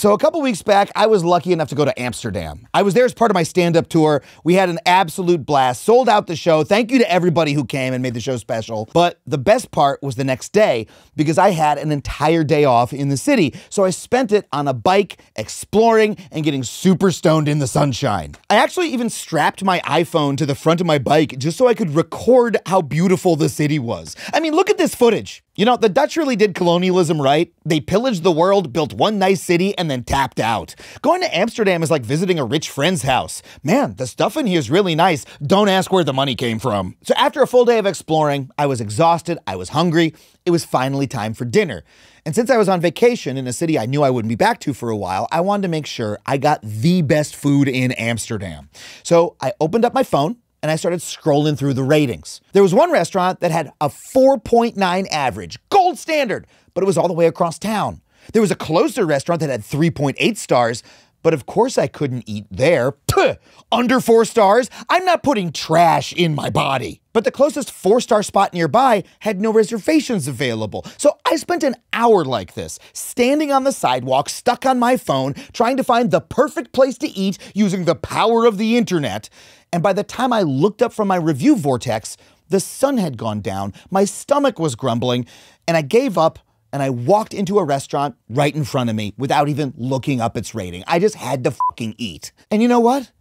So a couple weeks back, I was lucky enough to go to Amsterdam. I was there as part of my stand-up tour. We had an absolute blast, sold out the show. Thank you to everybody who came and made the show special. But the best part was the next day because I had an entire day off in the city. So I spent it on a bike, exploring and getting super stoned in the sunshine. I actually even strapped my iPhone to the front of my bike just so I could record how beautiful the city was. I mean, look at this footage. You know, the Dutch really did colonialism right. They pillaged the world, built one nice city, and then tapped out. Going to Amsterdam is like visiting a rich friend's house. Man, the stuff in here is really nice. Don't ask where the money came from. So after a full day of exploring, I was exhausted, I was hungry. It was finally time for dinner. And since I was on vacation in a city I knew I wouldn't be back to for a while, I wanted to make sure I got the best food in Amsterdam. So I opened up my phone and I started scrolling through the ratings. There was one restaurant that had a 4.9 average, gold standard, but it was all the way across town. There was a closer restaurant that had 3.8 stars, but of course I couldn't eat there. Puh, under 4 stars? I'm not putting trash in my body. But the closest 4-star spot nearby had no reservations available. So I spent an hour like this, standing on the sidewalk, stuck on my phone, trying to find the perfect place to eat using the power of the internet. And by the time I looked up from my review vortex, the sun had gone down, my stomach was grumbling, and I gave up and I walked into a restaurant right in front of me without even looking up its rating. I just had to fucking eat. And you know what?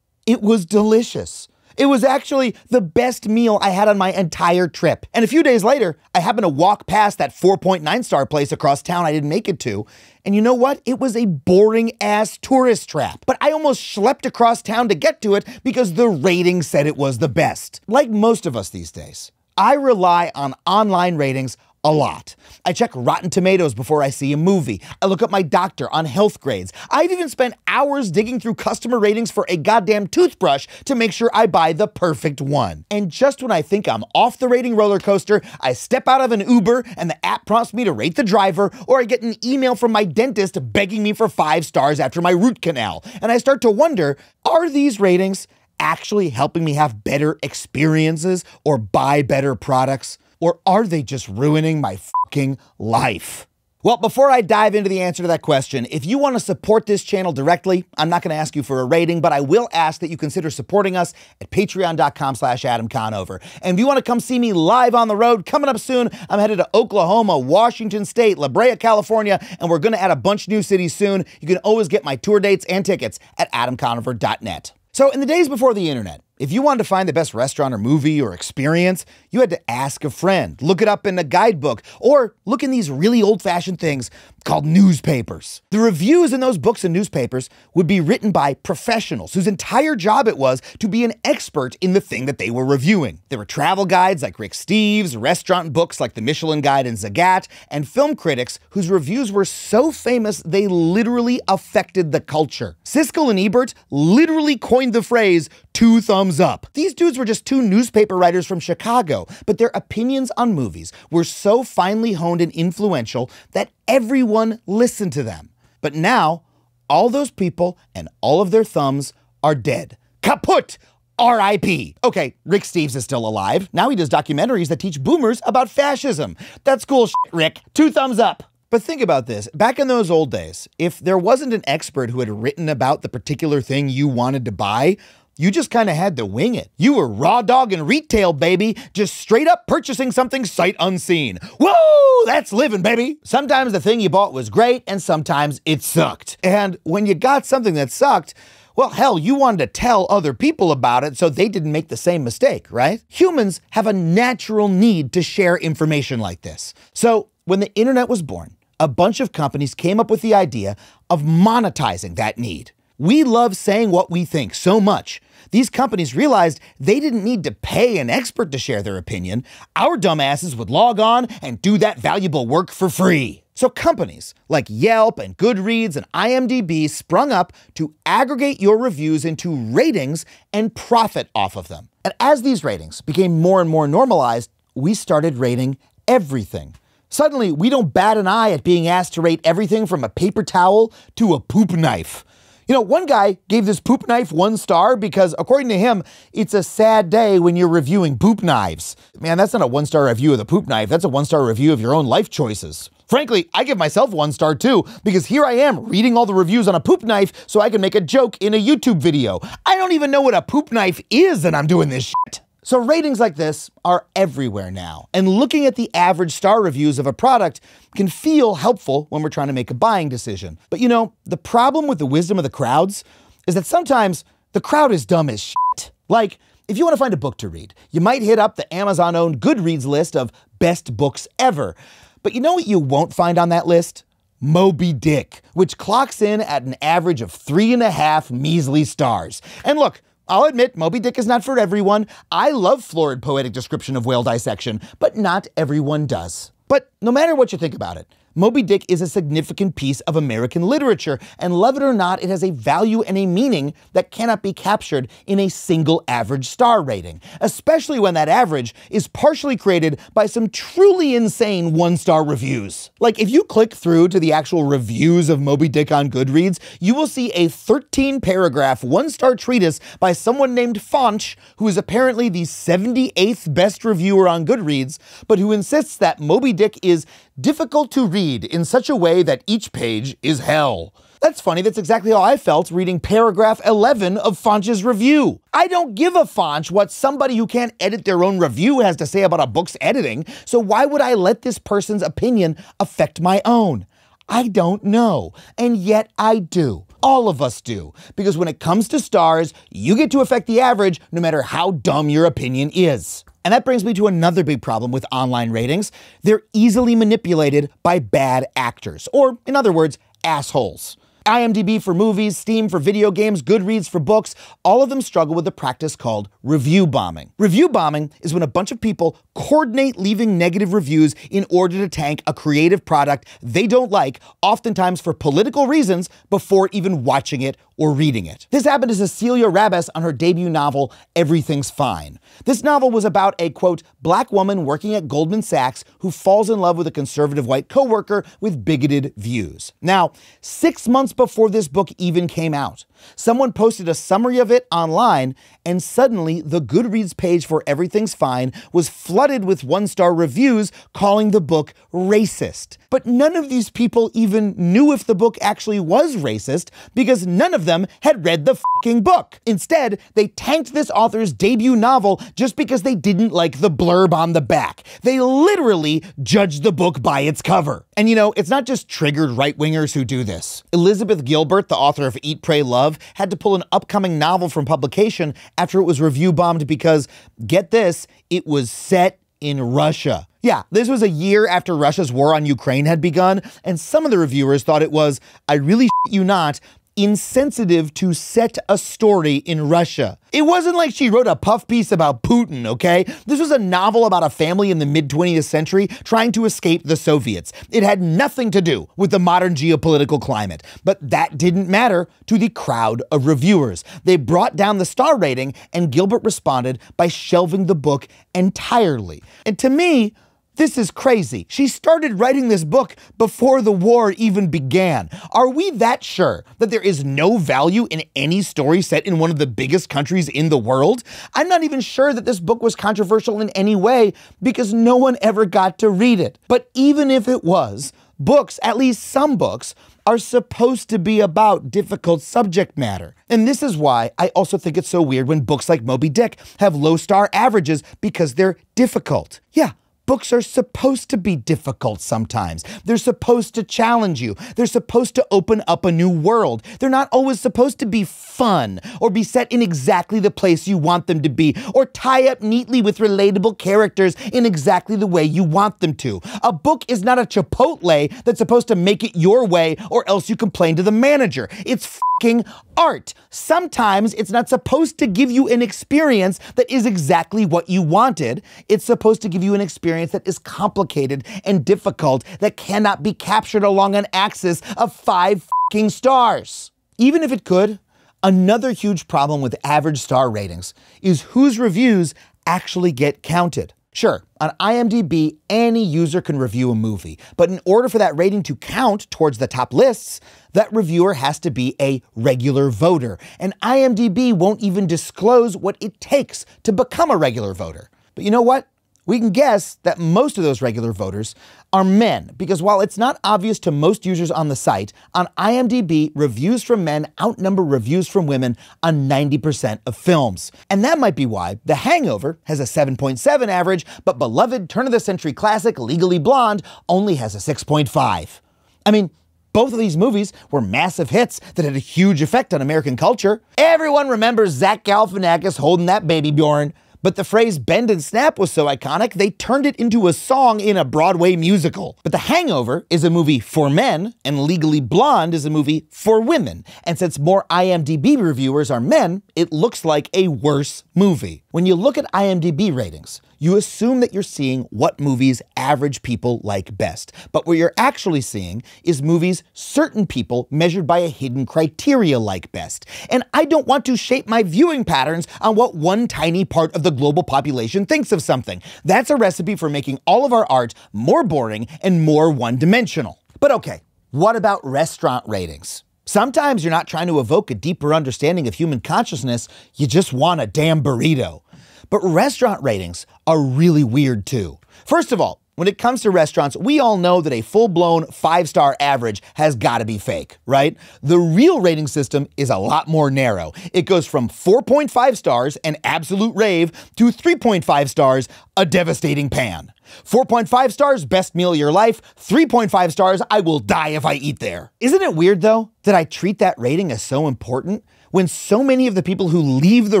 It was delicious. It was actually the best meal I had on my entire trip. And a few days later, I happened to walk past that 4.9 star place across town I didn't make it to. And you know what? It was a boring ass tourist trap. But I almost schlepped across town to get to it because the rating said it was the best. Like most of us these days, I rely on online ratings a lot. I check Rotten Tomatoes before I see a movie. I look up my doctor on health grades. I've even spent hours digging through customer ratings for a goddamn toothbrush to make sure I buy the perfect one. And just when I think I'm off the rating roller coaster, I step out of an Uber and the app prompts me to rate the driver, or I get an email from my dentist begging me for 5 stars after my root canal. And I start to wonder, are these ratings actually helping me have better experiences or buy better products? Or are they just ruining my fucking life? Well, before I dive into the answer to that question, if you want to support this channel directly, I'm not going to ask you for a rating, but I will ask that you consider supporting us at patreon.com/AdamConover. And if you want to come see me live on the road, coming up soon, I'm headed to Oklahoma, Washington State, La Brea, California, and we're going to add a bunch of new cities soon. You can always get my tour dates and tickets at adamconover.net. So in the days before the internet, if you wanted to find the best restaurant or movie or experience, you had to ask a friend, look it up in a guidebook, or look in these really old-fashioned things called newspapers. The reviews in those books and newspapers would be written by professionals whose entire job it was to be an expert in the thing that they were reviewing. There were travel guides like Rick Steves, restaurant books like the Michelin Guide and Zagat, and film critics whose reviews were so famous they literally affected the culture. Siskel and Ebert literally coined the phrase, 2 thumbs up. These dudes were just 2 newspaper writers from Chicago, but their opinions on movies were so finely honed and influential that everyone listened to them. But now, all those people and all of their thumbs are dead. Kaput! R.I.P. Okay, Rick Steves is still alive. Now he does documentaries that teach boomers about fascism. That's cool shit, Rick. 2 thumbs up. But think about this. Back in those old days, if there wasn't an expert who had written about the particular thing you wanted to buy, you just kind of had to wing it. You were raw dog and retail, baby, just straight up purchasing something sight unseen. Whoa, that's living, baby. Sometimes the thing you bought was great and sometimes it sucked. And when you got something that sucked, well, hell, you wanted to tell other people about it so they didn't make the same mistake, right? Humans have a natural need to share information like this. So when the internet was born, a bunch of companies came up with the idea of monetizing that need. We love saying what we think so much. These companies realized they didn't need to pay an expert to share their opinion. Our dumbasses would log on and do that valuable work for free. So companies like Yelp and Goodreads and IMDb sprung up to aggregate your reviews into ratings and profit off of them. And as these ratings became more and more normalized, we started rating everything. Suddenly, we don't bat an eye at being asked to rate everything from a paper towel to a poop knife. You know, one guy gave this poop knife 1 star because, according to him, it's a sad day when you're reviewing poop knives. Man, that's not a 1-star review of the poop knife. That's a 1-star review of your own life choices. Frankly, I give myself 1 star too, because here I am reading all the reviews on a poop knife so I can make a joke in a YouTube video. I don't even know what a poop knife is and I'm doing this shit. So ratings like this are everywhere now, and looking at the average star reviews of a product can feel helpful when we're trying to make a buying decision. But you know, the problem with the wisdom of the crowds is that sometimes the crowd is dumb as shit. Like, if you want to find a book to read, you might hit up the Amazon-owned Goodreads list of best books ever. But you know what you won't find on that list? Moby Dick, which clocks in at an average of 3.5 measly stars. And look, I'll admit, Moby Dick is not for everyone. I love florid poetic description of whale dissection, but not everyone does. But no matter what you think about it, Moby Dick is a significant piece of American literature, and love it or not, it has a value and a meaning that cannot be captured in a single average star rating, especially when that average is partially created by some truly insane 1-star reviews. Like, if you click through to the actual reviews of Moby Dick on Goodreads, you will see a 13-paragraph 1-star treatise by someone named Faunch, who is apparently the 78th best reviewer on Goodreads, but who insists that Moby Dick is difficult to read in such a way that each page is hell. That's funny, that's exactly how I felt reading paragraph 11 of Faunch's review. I don't give a Faunch what somebody who can't edit their own review has to say about a book's editing, so why would I let this person's opinion affect my own? I don't know, and yet I do. All of us do, because when it comes to stars, you get to affect the average no matter how dumb your opinion is. And that brings me to another big problem with online ratings. They're easily manipulated by bad actors, or in other words, assholes. IMDb for movies, Steam for video games, Goodreads for books, all of them struggle with a practice called review bombing. Review bombing is when a bunch of people coordinate leaving negative reviews in order to tank a creative product they don't like, oftentimes for political reasons, before even watching it or reading it. This happened to Cecilia Rabas on her debut novel, Everything's Fine. This novel was about a, quote, black woman working at Goldman Sachs who falls in love with a conservative white coworker with bigoted views. Now, 6 months before this book even came out, someone posted a summary of it online, and suddenly the Goodreads page for Everything's Fine was flooded with 1-star reviews calling the book racist. But none of these people even knew if the book actually was racist because none of them had read the fucking book. Instead, they tanked this author's debut novel just because they didn't like the blurb on the back. They literally judged the book by its cover. And you know, it's not just triggered right-wingers who do this. Elizabeth Gilbert, the author of Eat, Pray, Love, had to pull an upcoming novel from publication after it was review bombed because, get this, it was set in Russia. Yeah, this was a year after Russia's war on Ukraine had begun, and some of the reviewers thought it was, I really shit you not, insensitive to set a story in Russia. It wasn't like she wrote a puff piece about Putin, okay? This was a novel about a family in the mid-20th century trying to escape the Soviets. It had nothing to do with the modern geopolitical climate, but that didn't matter to the crowd of reviewers. They brought down the star rating, and Gilbert responded by shelving the book entirely. And to me, this is crazy. She started writing this book before the war even began. Are we that sure that there is no value in any story set in one of the biggest countries in the world? I'm not even sure that this book was controversial in any way because no one ever got to read it. But even if it was, books, at least some books, are supposed to be about difficult subject matter. And this is why I also think it's so weird when books like Moby Dick have low star averages because they're difficult. Yeah. Books are supposed to be difficult sometimes. They're supposed to challenge you. They're supposed to open up a new world. They're not always supposed to be fun or be set in exactly the place you want them to be or tie up neatly with relatable characters in exactly the way you want them to. A book is not a Chipotle that's supposed to make it your way or else you complain to the manager. It's fucking art. Sometimes it's not supposed to give you an experience that is exactly what you wanted. It's supposed to give you an experience that is complicated and difficult that cannot be captured along an axis of 5 fucking stars. Even if it could, another huge problem with average star ratings is whose reviews actually get counted. Sure, on IMDb, any user can review a movie, but in order for that rating to count towards the top lists, that reviewer has to be a regular voter, and IMDb won't even disclose what it takes to become a regular voter. But you know what? We can guess that most of those regular voters are men, because while it's not obvious to most users on the site, on IMDb, reviews from men outnumber reviews from women on 90% of films. And that might be why The Hangover has a 7.7 average, but beloved turn-of-the-century classic Legally Blonde only has a 6.5. I mean, both of these movies were massive hits that had a huge effect on American culture. Everyone remembers Zach Galifianakis holding that baby Bjorn. But the phrase bend and snap was so iconic, they turned it into a song in a Broadway musical. But The Hangover is a movie for men, and Legally Blonde is a movie for women. And since more IMDb reviewers are men, it looks like a worse movie. When you look at IMDb ratings, you assume that you're seeing what movies average people like best. But what you're actually seeing is movies certain people measured by a hidden criteria like best. And I don't want to shape my viewing patterns on what one tiny part of the global population thinks of something. That's a recipe for making all of our art more boring and more one-dimensional. But okay, what about restaurant ratings? Sometimes you're not trying to evoke a deeper understanding of human consciousness, you just want a damn burrito. But restaurant ratings are really weird too. First of all, when it comes to restaurants, we all know that a full-blown 5-star average has gotta be fake, right? The real rating system is a lot more narrow. It goes from 4.5 stars, an absolute rave, to 3.5 stars, a devastating pan. 4.5 stars, best meal of your life. 3.5 stars, I will die if I eat there. Isn't it weird though, that I treat that rating as so important, when so many of the people who leave the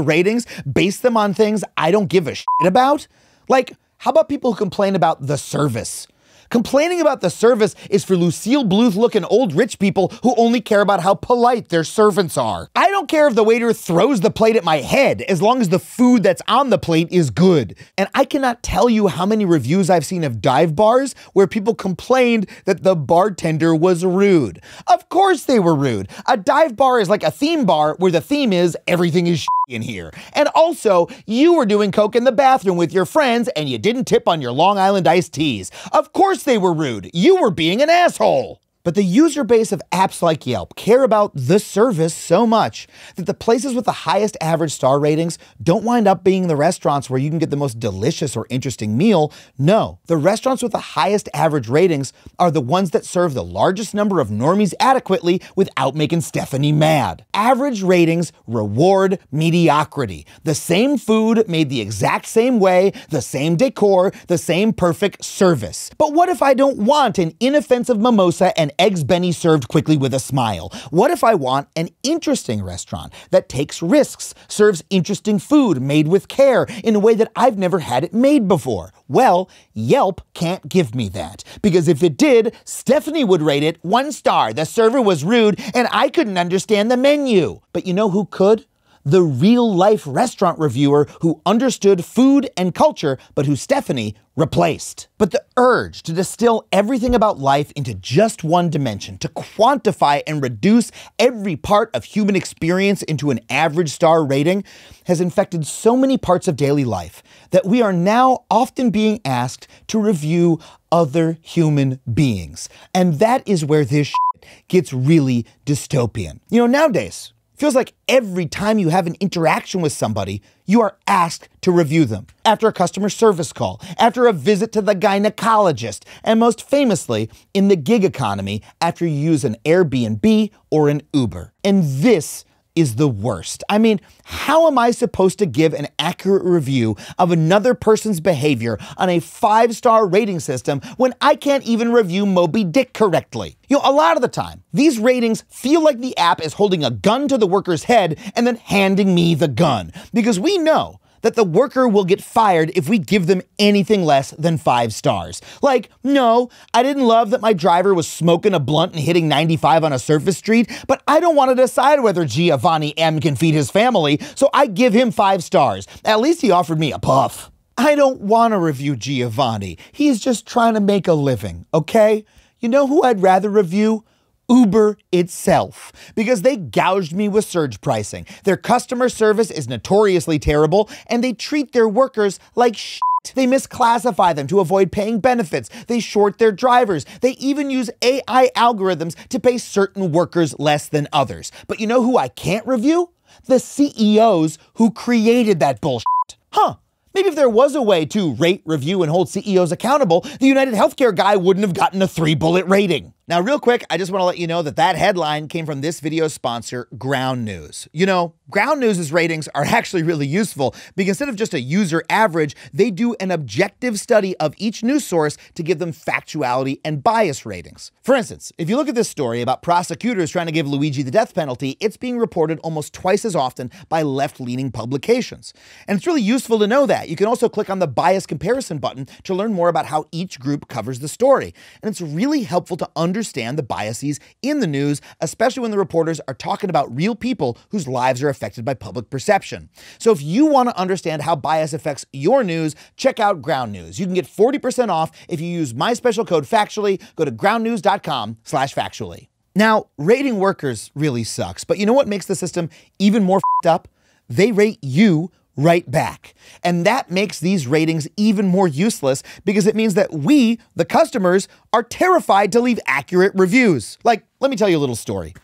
ratings base them on things I don't give a shit about? Like, how about people who complain about the service? Complaining about the service is for Lucille Bluth-looking old rich people who only care about how polite their servants are. I don't care if the waiter throws the plate at my head, as long as the food that's on the plate is good. And I cannot tell you how many reviews I've seen of dive bars where people complained that the bartender was rude. Of course they were rude. A dive bar is like a theme bar where the theme is everything is in here. And also, you were doing coke in the bathroom with your friends and you didn't tip on your Long Island iced teas. Of course they were rude. You were being an asshole. But the user base of apps like Yelp care about the service so much that the places with the highest average star ratings don't wind up being the restaurants where you can get the most delicious or interesting meal. No, the restaurants with the highest average ratings are the ones that serve the largest number of normies adequately without making Stephanie mad. Average ratings reward mediocrity. The same food made the exact same way, the same decor, the same perfect service. But what if I don't want an inoffensive mimosa and eggs Benny served quickly with a smile? What if I want an interesting restaurant that takes risks, serves interesting food made with care in a way that I've never had it made before? Well, Yelp can't give me that, because if it did, Stephanie would rate it 1 star, the server was rude, and I couldn't understand the menu. But you know who could? The real-life restaurant reviewer who understood food and culture, but who Stephanie replaced. But the urge to distill everything about life into just one dimension, to quantify and reduce every part of human experience into an average star rating, has infected so many parts of daily life that we are now often being asked to review other human beings. And that is where this shit gets really dystopian. You know, nowadays, feels like every time you have an interaction with somebody, you are asked to review them. After a customer service call, after a visit to the gynecologist, and most famously, in the gig economy, after you use an Airbnb or an Uber. And this is the worst. I mean, how am I supposed to give an accurate review of another person's behavior on a 5-star rating system when I can't even review Moby Dick correctly? You know, a lot of the time, these ratings feel like the app is holding a gun to the worker's head and then handing me the gun, because we know that the worker will get fired if we give them anything less than 5 stars. Like, no, I didn't love that my driver was smoking a blunt and hitting 95 on a surface street, but I don't want to decide whether Giovanni M. can feed his family, so I give him 5 stars. At least he offered me a puff. I don't want to review Giovanni. He's just trying to make a living, okay? You know who I'd rather review? Uber itself, because they gouged me with surge pricing. Their customer service is notoriously terrible, and they treat their workers like shit. They misclassify them to avoid paying benefits. They short their drivers. They even use AI algorithms to pay certain workers less than others. But you know who I can't review? The CEOs who created that bullshit. Huh. Maybe if there was a way to rate, review, and hold CEOs accountable, the United Healthcare guy wouldn't have gotten a 3-bullet rating. Now, real quick, I just want to let you know that that headline came from this video's sponsor, Ground News. You know, Ground News' ratings are actually really useful because instead of just a user average, they do an objective study of each news source to give them factuality and bias ratings. For instance, if you look at this story about prosecutors trying to give Luigi the death penalty, it's being reported almost twice as often by left-leaning publications. And it's really useful to know that. You can also click on the bias comparison button to learn more about how each group covers the story. And it's really helpful to understand the biases in the news, especially when the reporters are talking about real people whose lives are affected by public perception. So if you want to understand how bias affects your news, check out Ground News. You can get 40% off if you use my special code FACTUALLY. Go to groundnews.com/factually. Now, rating workers really sucks, but you know what makes the system even more f***ed up? They rate you right back. And that makes these ratings even more useless because it means that we, the customers, are terrified to leave accurate reviews. Like, let me tell you a little story.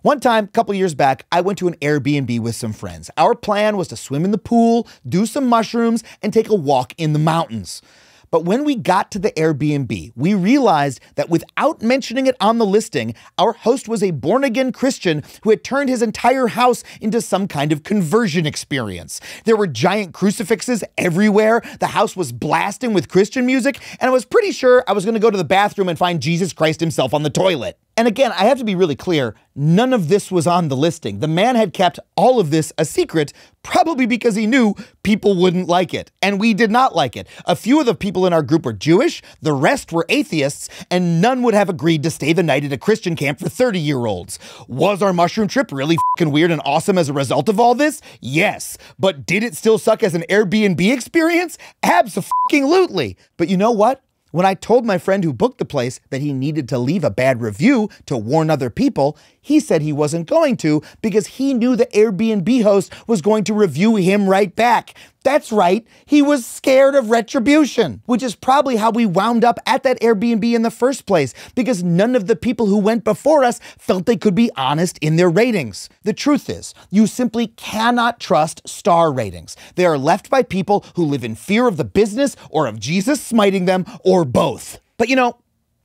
One time, a couple years back, I went to an Airbnb with some friends. Our plan was to swim in the pool, do some mushrooms, and take a walk in the mountains. But when we got to the Airbnb, we realized that without mentioning it on the listing, our host was a born-again Christian who had turned his entire house into some kind of conversion experience. There were giant crucifixes everywhere, the house was blasting with Christian music, and I was pretty sure I was going to go to the bathroom and find Jesus Christ himself on the toilet. And again, I have to be really clear, none of this was on the listing. The man had kept all of this a secret, probably because he knew people wouldn't like it. And we did not like it. A few of the people in our group were Jewish, the rest were atheists, and none would have agreed to stay the night at a Christian camp for 30-year-olds. Was our mushroom trip really fucking weird and awesome as a result of all this? Yes. But did it still suck as an Airbnb experience? Abso-fucking-lutely. But you know what? When I told my friend who booked the place that he needed to leave a bad review to warn other people, he said he wasn't going to because he knew the Airbnb host was going to review him right back. That's right, he was scared of retribution, which is probably how we wound up at that Airbnb in the first place, because none of the people who went before us felt they could be honest in their ratings. The truth is, you simply cannot trust star ratings. They are left by people who live in fear of the business or of Jesus smiting them, or both. But you know,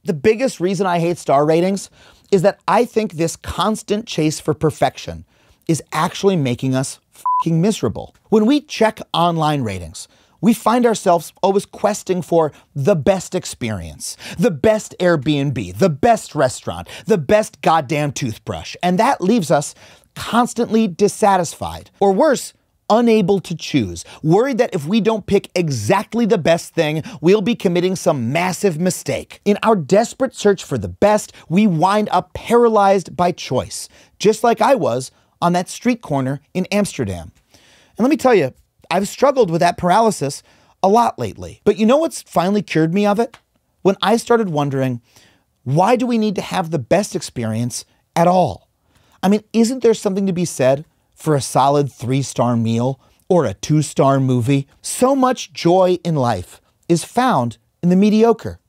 the biggest reason I hate star ratings is that I think this constant chase for perfection is actually making us fucking miserable. When we check online ratings, we find ourselves always questing for the best experience, the best Airbnb, the best restaurant, the best goddamn toothbrush. And that leaves us constantly dissatisfied, or worse, unable to choose, worried that if we don't pick exactly the best thing, we'll be committing some massive mistake. In our desperate search for the best, we wind up paralyzed by choice, just like I was on that street corner in Amsterdam. And let me tell you, I've struggled with that paralysis a lot lately. But you know what's finally cured me of it? When I started wondering, why do we need to have the best experience at all? I mean, isn't there something to be said for a solid 3-star meal or a 2-star movie? So much joy in life is found in the mediocre.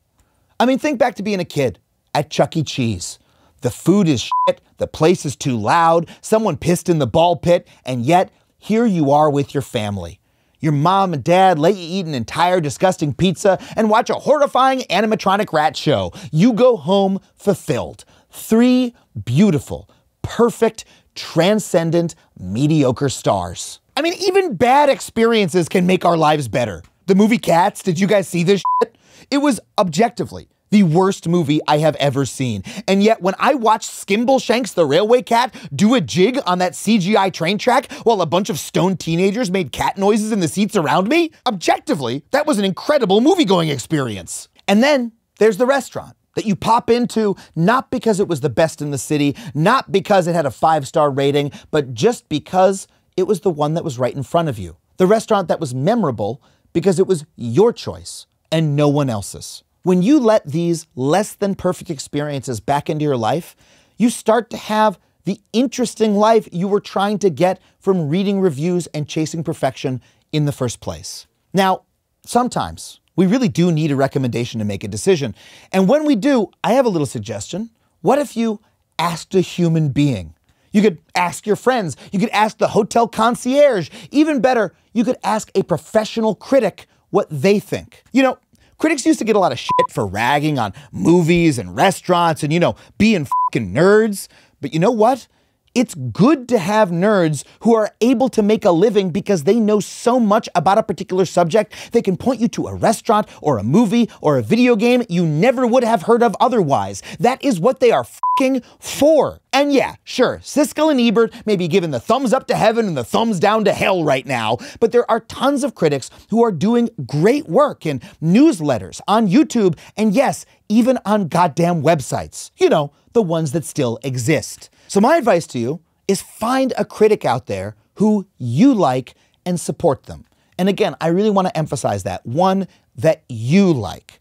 I mean, think back to being a kid at Chuck E. Cheese. The food is shit, the place is too loud, someone pissed in the ball pit, and yet here you are with your family. Your mom and dad let you eat an entire disgusting pizza and watch a horrifying animatronic rat show. You go home fulfilled. 3 beautiful, perfect, transcendent, mediocre stars. I mean, even bad experiences can make our lives better. The movie Cats, did you guys see this shit? It was objectively the worst movie I have ever seen. And yet when I watched Skimbleshanks the railway cat do a jig on that CGI train track while a bunch of stoned teenagers made cat noises in the seats around me, objectively, that was an incredible movie-going experience. And then there's the restaurant that you pop into, not because it was the best in the city, not because it had a 5-star rating, but just because it was the one that was right in front of you. The restaurant that was memorable because it was your choice and no one else's. When you let these less than perfect experiences back into your life, you start to have the interesting life you were trying to get from reading reviews and chasing perfection in the first place. Now, sometimes we really do need a recommendation to make a decision. And when we do, I have a little suggestion. What if you asked a human being? You could ask your friends. You could ask the hotel concierge. Even better, you could ask a professional critic what they think. You know, critics used to get a lot of shit for ragging on movies and restaurants and, being fucking nerds. But you know what? It's good to have nerds who are able to make a living because they know so much about a particular subject. They can point you to a restaurant or a movie or a video game you never would have heard of otherwise. That is what they are fucking for. And yeah, sure, Siskel and Ebert may be giving the thumbs up to heaven and the thumbs down to hell right now, but there are tons of critics who are doing great work in newsletters, on YouTube, and yes, even on goddamn websites. The ones that still exist. So my advice to you is find a critic out there who you like and support them. And again, I really want to emphasize that, one that you like.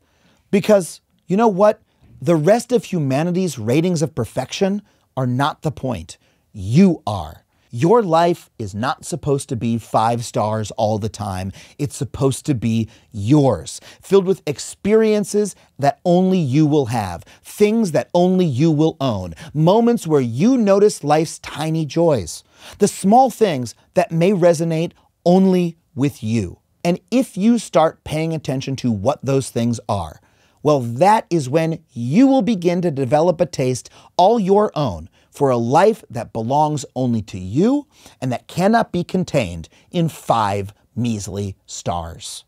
Because you know what? The rest of humanity's ratings of perfection are not the point. You are. Your life is not supposed to be 5 stars all the time. It's supposed to be yours, filled with experiences that only you will have, things that only you will own, moments where you notice life's tiny joys, the small things that may resonate only with you. And if you start paying attention to what those things are, well, that is when you will begin to develop a taste all your own for a life that belongs only to you and that cannot be contained in 5 measly stars.